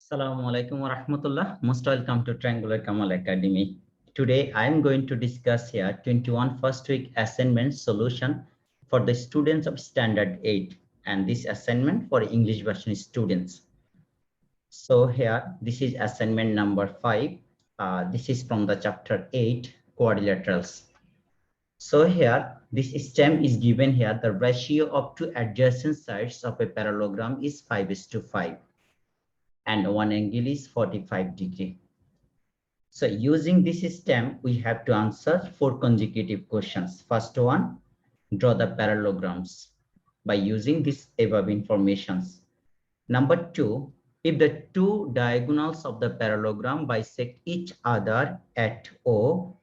Assalamu alaikum wa rahmatullah. Most welcome to Triangular Kamal Academy. Today I am going to discuss here 21 first week assignment solution for the students of standard 8 and this assignment for English version students. So here this is assignment number 5. This is from the chapter 8 quadrilaterals. So here this stem is given here. The ratio of two adjacent sides of a parallelogram is 5:5. And one angle is 45 degree. So using this system, we have to answer 4 consecutive questions. First one, draw the parallelograms by using this above informations. Number 2, if the two diagonals of the parallelogram bisect each other at O,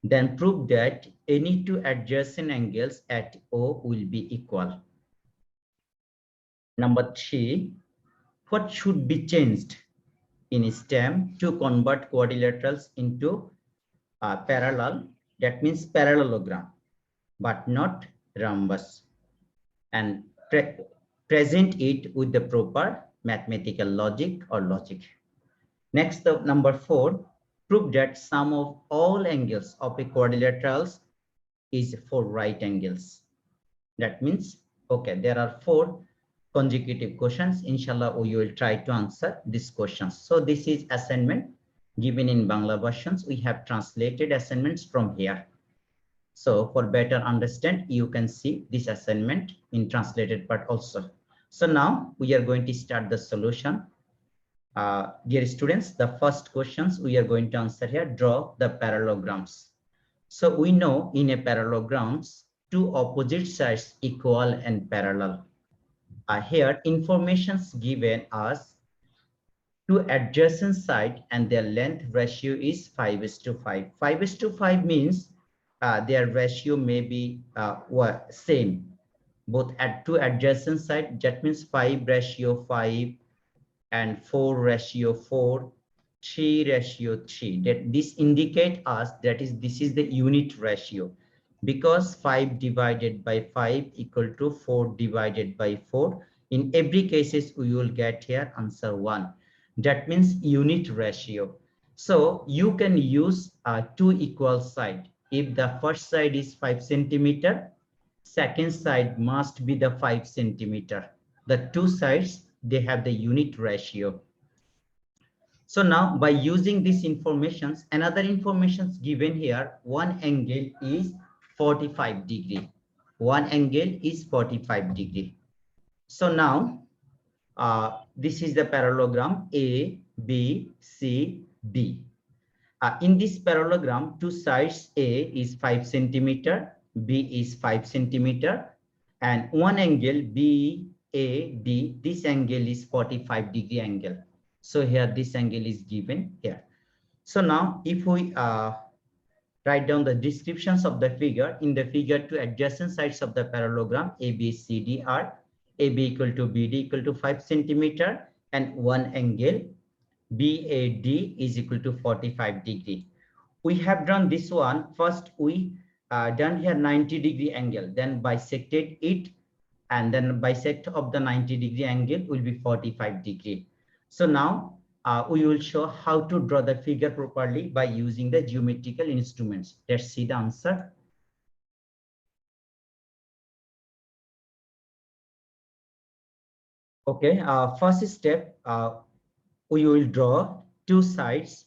then prove that any two adjacent angles at O will be equal. Number 3, what should be changed in STEM to convert quadrilaterals into parallel, that means parallelogram, but not rhombus, and present it with the proper mathematical logic or logic. Next, number 4, prove that sum of all angles of a quadrilaterals is 4 right angles. That means, okay, there are 4 consecutive questions. Inshallah, we will try to answer these questions. So this is assignment given in Bangla versions. We have translated assignments from here. So for better understand, you can see this assignment in translated part also. So now we are going to start the solution. Dear students, the first questions we are going to answer here, draw the parallelograms. So we know in a parallelograms, two opposite sides equal and parallel. Here informations given us two adjacent side and their length ratio is 5:5. 5:5 means their ratio may be same. Both at two adjacent side, that means 5:5 and 4:4, 3:3. That this indicate us that is this is the unit ratio, because 5 divided by 5 equal to 4 divided by 4. In every cases we will get here answer 1. That means unit ratio. So you can use two equal side. If the first side is 5 centimeter, second side must be the 5 centimeter. The two sides, they have the unit ratio. So now by using these informations, another informations given here, one angle is 45 degree. One angle is 45 degree. So now this is the parallelogram A, B, C, D. In this parallelogram, two sides A is 5 centimeter, B is 5 centimeter, and one angle BAD, this angle is 45 degree angle. So here this angle is given here. So now if we write down the descriptions of the figure, in the figure two adjacent sides of the parallelogram ABCD are AB equal to BD equal to 5 centimeter and one angle BAD is equal to 45 degree. We have drawn this one. First we done here 90 degree angle, then bisected it, and then bisect of the 90 degree angle will be 45 degree. So now we will show how to draw the figure properly by using the geometrical instruments. Let's see the answer. Okay, first step, we will draw two sides.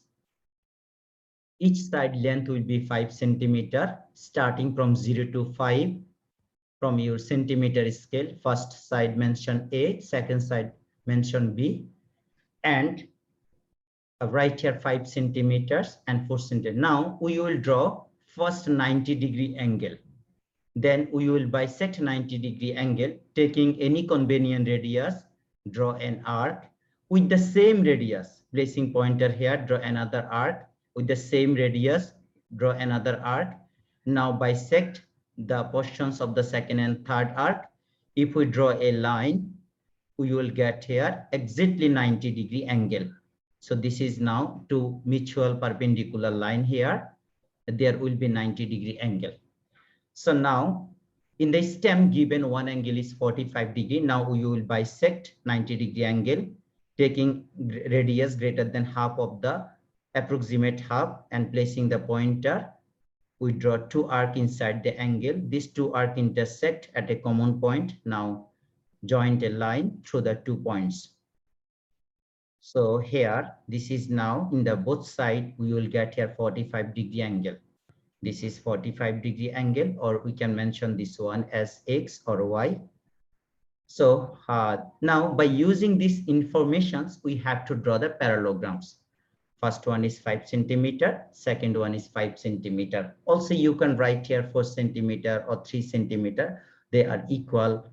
Each side length will be 5 centimeter, starting from 0 to 5 from your centimeter scale. First side mention A, second side mention B, and right here 5 centimeters and 4 centimeters. Now we will draw first 90 degree angle. Then we will bisect 90 degree angle, taking any convenient radius, draw an arc with the same radius. Placing pointer here, draw another arc with the same radius, draw another arc. Now bisect the portions of the second and third arc. If we draw a line, we will get here exactly 90 degree angle. So this is now two mutual perpendicular line here. There will be 90 degree angle. So now in the stem given one angle is 45 degree. Now we will bisect 90 degree angle, taking radius greater than half of the approximate half and placing the pointer. We draw two arcs inside the angle. These two arcs intersect at a common point. Now join a line through the 2 points. So here, this is now in the both side, we will get here 45-degree angle. This is 45-degree angle, or we can mention this one as X or Y. So now by using these informations, we have to draw the parallelograms. First one is 5 centimeter, second one is 5 centimeter. Also, you can write here 4 centimeter or 3 centimeter. They are equal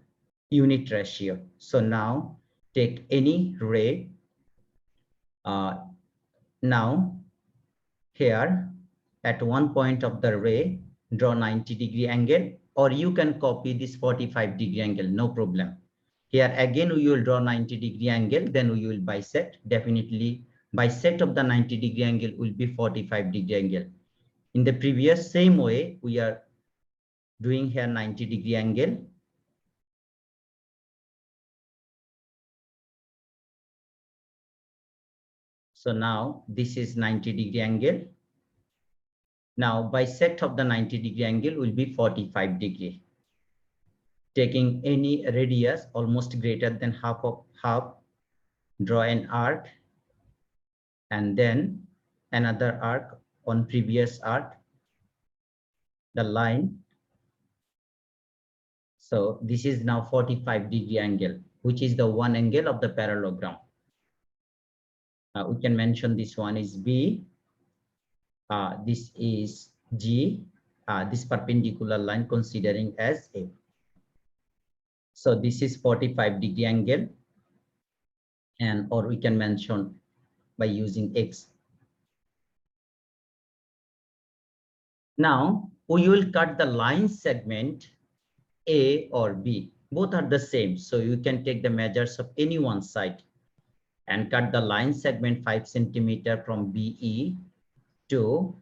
unit ratio. So now take any ray. Now here at one point of the ray, draw 90-degree angle, or you can copy this 45-degree angle, no problem. Here again, we will draw 90-degree angle, then we will bisect. Definitely bisect of the 90-degree angle will be 45-degree angle. In the previous same way, we are doing here 90-degree angle. So now this is 90-degree angle. Now bisect of the 90-degree angle will be 45-degree. Taking any radius almost greater than half of half, draw an arc and then another arc on previous arc, the line. So this is now 45-degree angle, which is the one angle of the parallelogram. We can mention this one is B. This is G. This perpendicular line considering as A. So this is 45-degree angle, and or we can mention by using X. Now we will cut the line segment A or B. Both are the same, so you can take the measures of any one side and cut the line segment 5 centimeter from BE to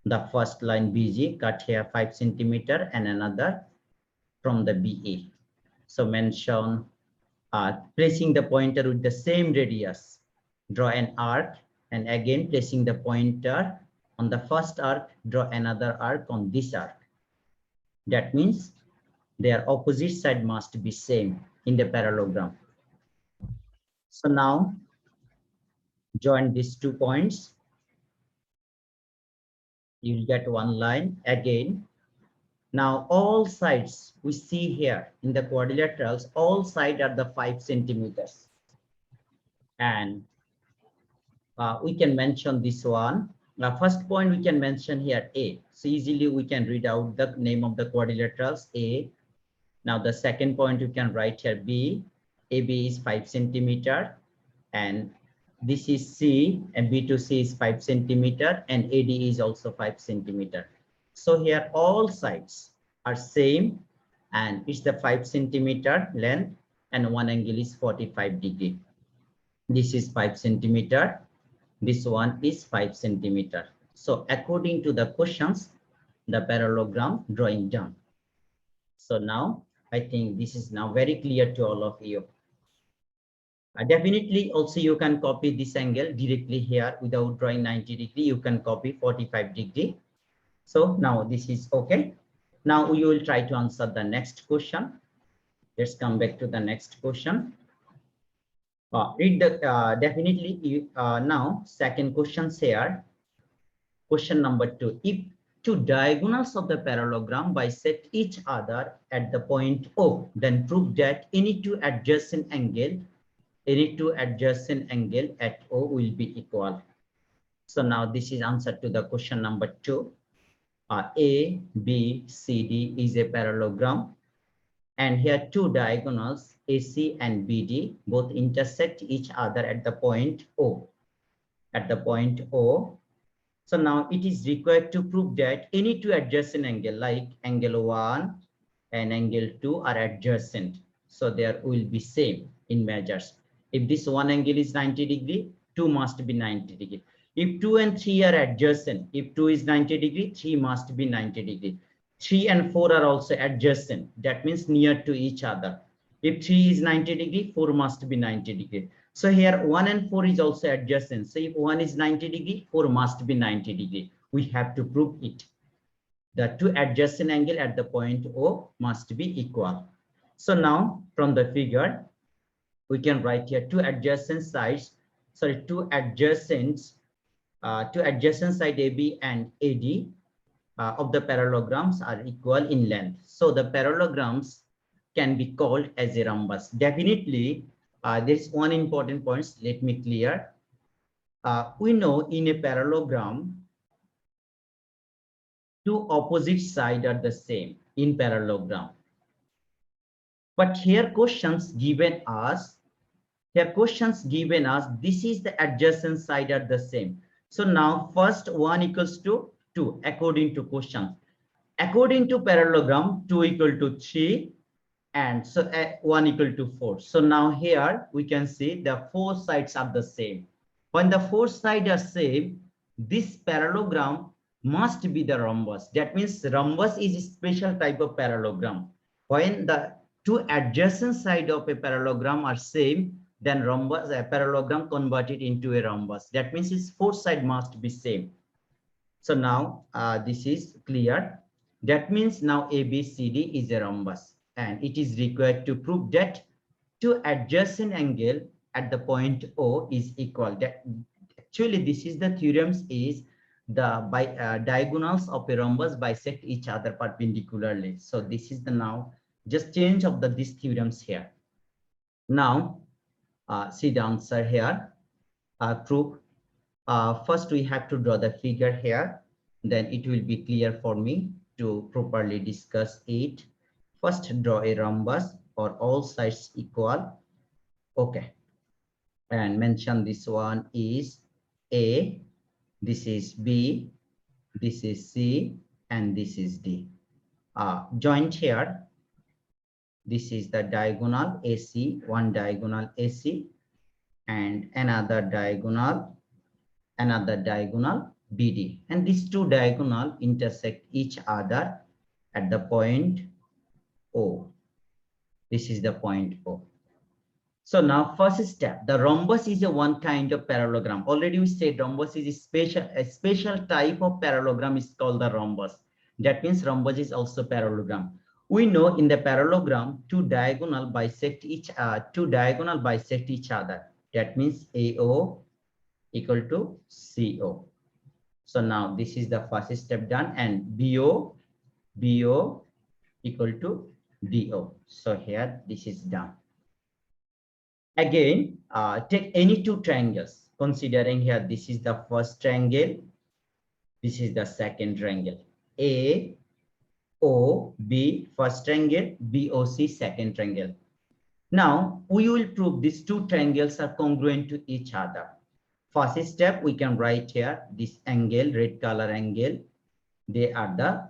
the first line BG. Cut here 5 centimeter and another from the BE. So mention placing the pointer with the same radius. Draw an arc, and again placing the pointer on the first arc, draw another arc on this arc. That means their opposite side must be same in the parallelogram. So now join these 2 points. You'll get one line again. Now all sides we see here in the quadrilaterals, all sides are the 5 centimeters. And we can mention this one. First point we can mention here A. So easily we can read out the name of the quadrilaterals A. Now the second point you can write here B. AB is 5 centimeter, and this is C, and B to C is 5 centimeter, and AD is also 5 centimeter. So here all sides are same, and it's the 5 centimeter length, and one angle is 45-degree. This is 5 centimeter. This one is 5 centimeter. So according to the questions, the parallelogram drawing done. So now I think this is now very clear to all of you. Definitely also you can copy this angle directly here without drawing 90-degree. You can copy 45-degree. So now this is okay. Now we will try to answer the next question. Let's come back to the next question. Read the definitely now second question here. Question number 2. If two diagonals of the parallelogram bisect each other at the point O, then prove that any two adjacent angle at O will be equal. So now this is answer to the question number 2. A, B, C, D is a parallelogram, and here two diagonals AC and BD both intersect each other at the point O. So now it is required to prove that any two adjacent angle like angle 1 and angle 2 are adjacent. So there will be same in measures. If this one angle is 90-degree, 2 must be 90-degree. If 2 and 3 are adjacent, if 2 is 90-degree, 3 must be 90-degree. 3 and 4 are also adjacent. That means near to each other. If 3 is 90 degree, 4 must be 90 degree. So here 1 and 4 is also adjacent. So if 1 is 90 degree, 4 must be 90 degree. We have to prove it. The two adjacent angle at the point O must be equal. So now from the figure, we can write here two adjacent sides, sorry, two adjacent side AB and AD of the parallelograms are equal in length. So the parallelograms can be called as a rhombus. Definitely, there's one important point. Let me clear. We know in a parallelogram, two opposite sides are the same in parallelogram. But here questions given us, this is the adjacent side are the same. So now first 1 equals to 2 according to questions. According to parallelogram, 2 equal to 3 and so 1 equal to 4. So now here we can see the four sides are the same. When the four sides are same, this parallelogram must be the rhombus. That means rhombus is a special type of parallelogram. When the two adjacent sides of a parallelogram are same, then rhombus, a parallelogram converted into a rhombus. That means its four sides must be same. So now this is clear. That means now ABCD is a rhombus, and it is required to prove that two adjacent angle at the point O is equal. That actually this is the theorems is the diagonals of a rhombus bisect each other perpendicularly. So this is the now just change of these theorems here. Now see the answer here. Proof. First we have to draw the figure here, then it will be clear for me to properly discuss it. First draw a rhombus for all sides equal. Okay, and mention this one is A, this is B, this is C, and this is D. Joint here, this is the diagonal AC, one diagonal AC, and another diagonal BD, and these two diagonal intersect each other at the point O. This is the point O. So now first step, the rhombus is a one kind of parallelogram. Already we said rhombus is a special type of parallelogram is called the rhombus. That means rhombus is also parallelogram. We know in the parallelogram two diagonal bisect each other. That means AO equal to CO. So now this is the first step done, and BO equal to DO. So here this is done. Again, take any two triangles. Considering here this is the first triangle, this is the second triangle. AOB first triangle, BOC second triangle. Now we will prove these two triangles are congruent to each other. First step, we can write here this angle, red color angle. They are the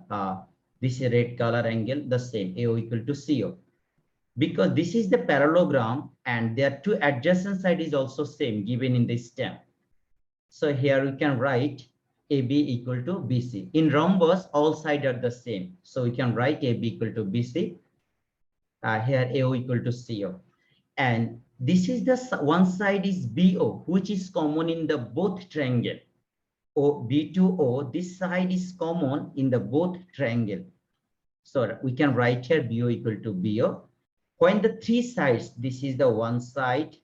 this is red color angle, the same, AO equal to CO. Because this is the parallelogram and their two adjacent side is also same given in this stem. So here we can write AB equal to BC. In rhombus, all sides are the same. So we can write AB equal to BC. Here AO equal to CO. And this is the one side is BO, which is common in the both triangle. B2O, this side is common in the both triangle. So we can write here BO equal to BO. When the three sides, this is the one side,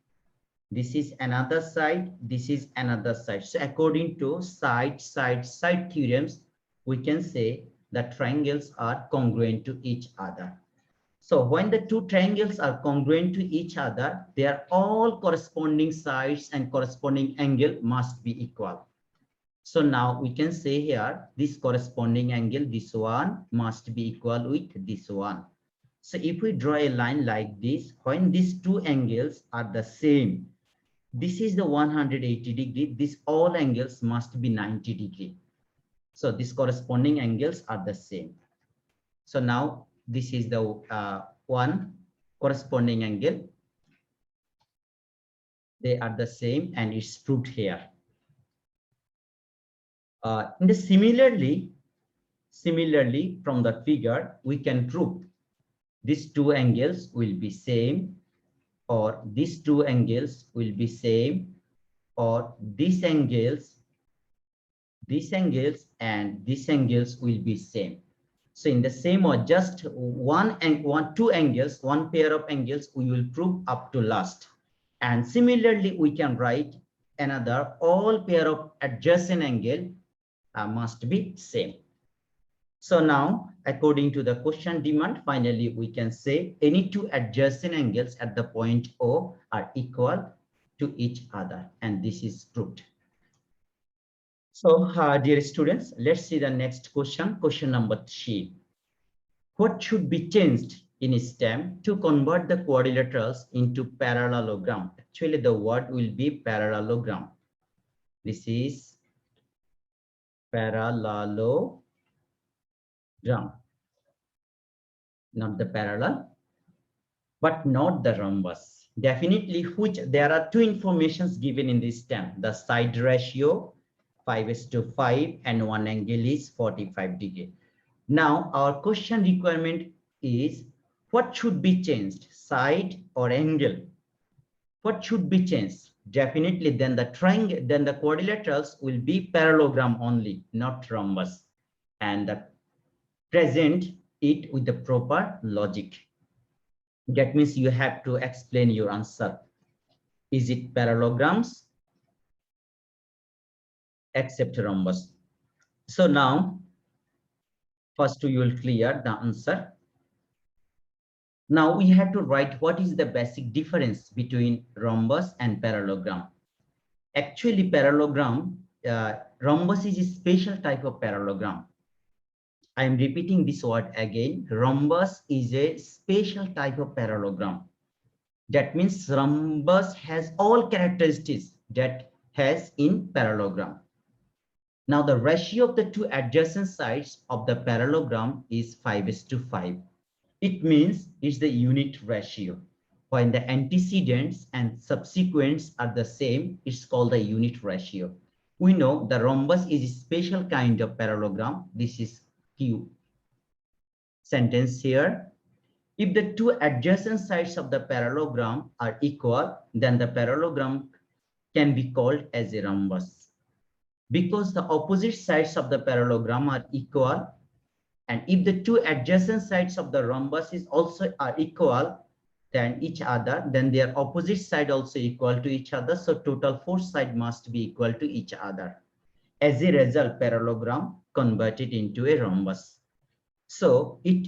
this is another side, this is another side. So according to side theorems, we can say that triangles are congruent to each other. So when the two triangles are congruent to each other, their all corresponding sides and corresponding angle must be equal. So now we can say here, this corresponding angle, this one must be equal with this one. So if we draw a line like this, when these two angles are the same, this is the 180 degree, these all angles must be 90 degree. So these corresponding angles are the same. So now this is the one corresponding angle. They are the same and it's proved here. In the similarly from the figure, we can prove these two angles will be same, or these two angles will be same, or these angles and these angles will be same. So in the same, or just two angles, one pair of angles, we will prove up to last. And similarly, we can write another, all pair of adjacent angle must be same. So now, according to the question demand, finally, we can say any two adjacent angles at the point O are equal to each other. And this is proved. So, dear students, let's see the next question. Question number 3. What should be changed in STEM to convert the quadrilaterals into parallelogram? Actually, the word will be parallelogram. This is parallelogram, not the parallel, but not the rhombus. Definitely, which there are two informations given in this STEM: the side ratio 5:5 and one angle is 45 degrees. Now, our question requirement is what should be changed, side or angle? What should be changed? Definitely, then the triangle, then the quadrilaterals will be parallelogram only, not rhombus, and present it with the proper logic. That means you have to explain your answer. Is it parallelograms except rhombus? So now, first you will clear the answer. Now we have to write what is the basic difference between rhombus and parallelogram. Actually, parallelogram, rhombus is a special type of parallelogram. I am repeating this word again. Rhombus is a special type of parallelogram. That means rhombus has all characteristics that has in parallelogram. Now the ratio of the two adjacent sides of the parallelogram is 5:5. It means it's the unit ratio. When the antecedents and subsequents are the same, it's called the unit ratio. We know the rhombus is a special kind of parallelogram. This is Q sentence here. If the two adjacent sides of the parallelogram are equal, then the parallelogram can be called as a rhombus. Because the opposite sides of the parallelogram are equal, and if the two adjacent sides of the rhombus are equal than each other, then their opposite side also equal to each other. So total four sides must be equal to each other. As a result, parallelogram converted into a rhombus. So it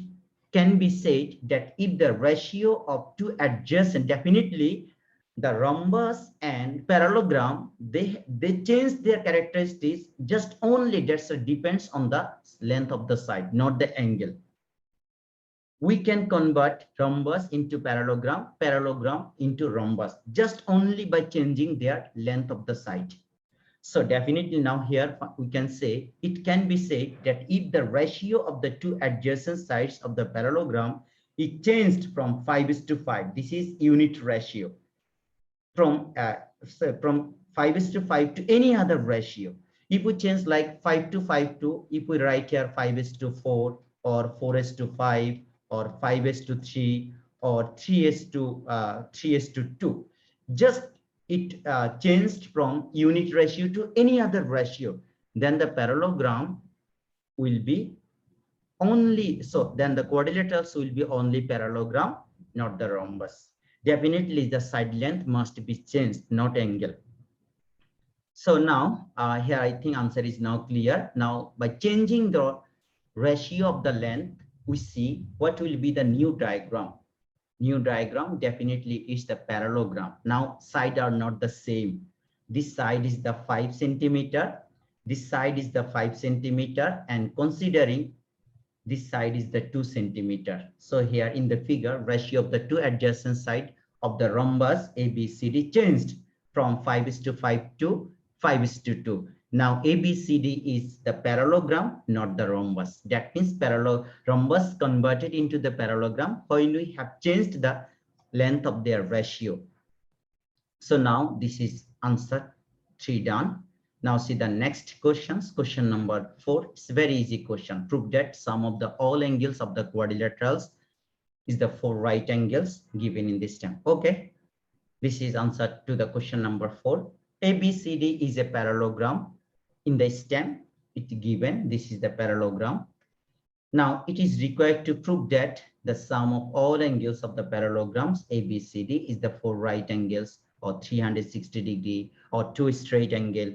can be said that if the ratio of two adjacent, definitely the rhombus and parallelogram, they change their characteristics just only, that's depends on the length of the side, not the angle. We can convert rhombus into parallelogram, parallelogram into rhombus, just only by changing their length of the side. So definitely now here we can say, it can be said that if the ratio of the two adjacent sides of the parallelogram is changed from 5:5, this is unit ratio, from 5:5 to any other ratio. If we change like 5:5 if we write here 5:4 or 4:5 or 5:3 or 3:2, just it changed from unit ratio to any other ratio, then the parallelogram will be only, so then the quadrilaterals will be only parallelogram, not the rhombus. Definitely the side length must be changed, not angle. So now here I think answer is now clear. Now by changing the ratio of the length, we see what will be the new diagram. New diagram definitely is the parallelogram. Now sides are not the same. This side is the 5 centimeter. This side is the 5 centimeter, and considering this side is the 2 centimeter. So here in the figure, ratio of the two adjacent side of the rhombus ABCD changed from 5:5 to 5:2. Now ABCD is the parallelogram, not the rhombus. That means rhombus converted into the parallelogram when we have changed the length of their ratio. So now this is answer 3 done. Now see the next questions. Question number 4. It's a very easy question. Prove that sum of the all angles of the quadrilaterals is the 4 right angles given in this stem. Okay, this is answer to the question number 4. ABCD is a parallelogram in the stem. It's given. This is the parallelogram. Now it is required to prove that the sum of all angles of the parallelograms ABCD is the 4 right angles or 360 degree or 2 straight angle.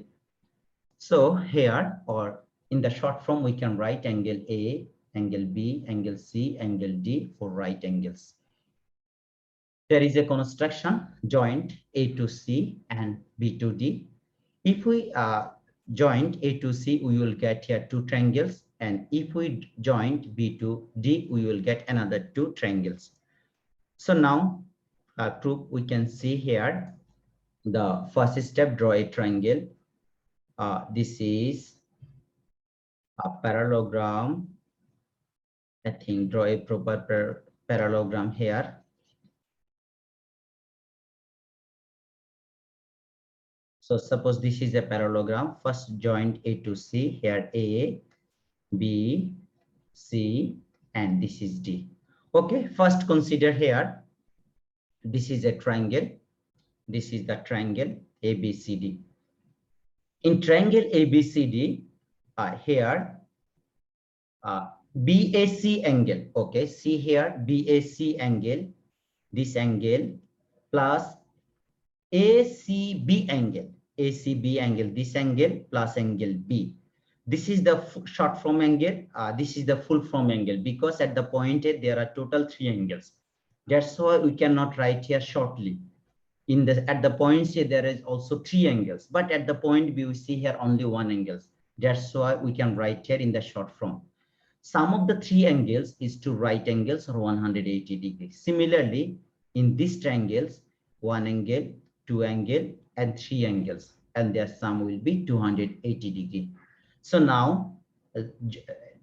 So here, or in the short form, we can write angle A, angle B, angle C, angle D for right angles. There is a construction joint A to C and B to D. If we joint A to C, we will get here 2 triangles. And if we joint B to D, we will get another 2 triangles. So now, proof we can see here, the first step, draw a triangle. This is a parallelogram. I think draw a proper parallelogram here. So suppose this is a parallelogram. First joint A to C, here A, B, C, and this is D. Okay, first consider here, this is a triangle. This is the triangle ABCD. In triangle ABCD, here, BAC angle, okay, see here, BAC angle, this angle, plus ACB angle, this angle, plus angle B. This is the short form angle, this is the full form angle, because at the point A, there are total 3 angles. That's why we cannot write here shortly. At the point C, there is also 3 angles, but at the point B, we see here only 1 angle. That's why we can write here in the short form. Sum of the 3 angles is 2 right angles or 180 degrees. Similarly, in these triangles, 1 angle, 2 angle, and 3 angles, and their sum will be 280 degrees. So now,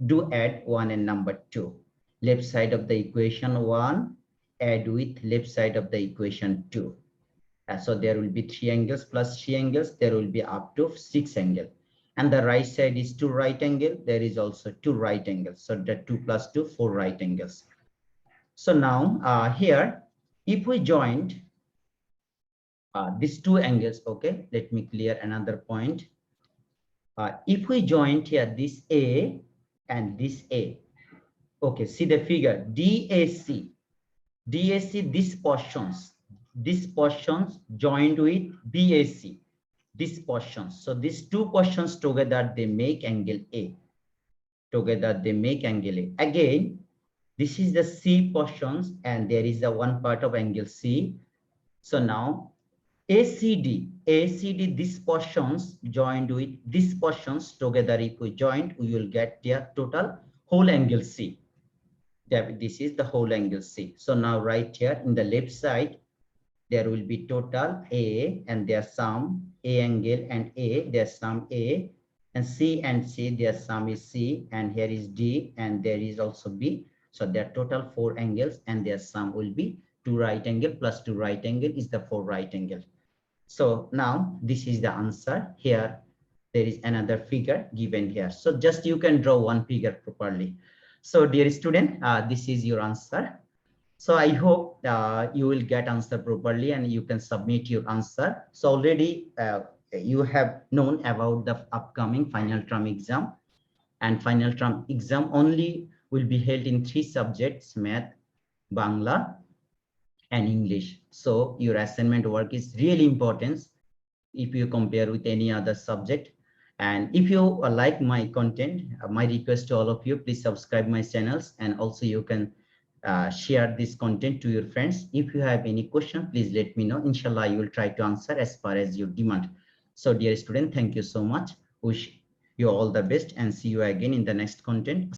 do add 1 and number 2. Left side of the equation 1, add with left side of the equation 2. So there will be 3 angles plus 3 angles. There will be up to 6 angles. And the right side is 2 right angle. There is also 2 right angles. So the 2 plus 2, 4 right angles. So now here, if we joined these 2 angles, okay, let me clear another point. If we joined here this A and this A, okay, see the figure DAC, these portions joined with BAC, these portions. So these 2 portions together, they make angle A. Again, this is the C portions, and there is a one part of angle C. So now ACD, these portions joined with these portions together, if we join, we will get their total whole angle C. This is the whole angle C. So now right here in the left side, there will be total A and their sum, A angle and A, their sum A, and C and C, their sum is C, and here is D, and there is also B. So their total 4 angles and their sum will be 2 right angle plus 2 right angle is the 4 right angle. So now this is the answer. Here there is another figure given here. So just you can draw one figure properly. So dear student, this is your answer. So I hope you will get answer properly and you can submit your answer. So already you have known about the upcoming final term exam, and final term exam only will be held in 3 subjects: Math, Bangla, and English. So your assignment work is really important if you compare with any other subject. And if you like my content, my request to all of you, please subscribe my channels, and also you can share this content to your friends. If you have any question, please let me know. Inshallah, you will try to answer as far as your demand. So dear student, thank you so much. Wish you all the best and see you again in the next content.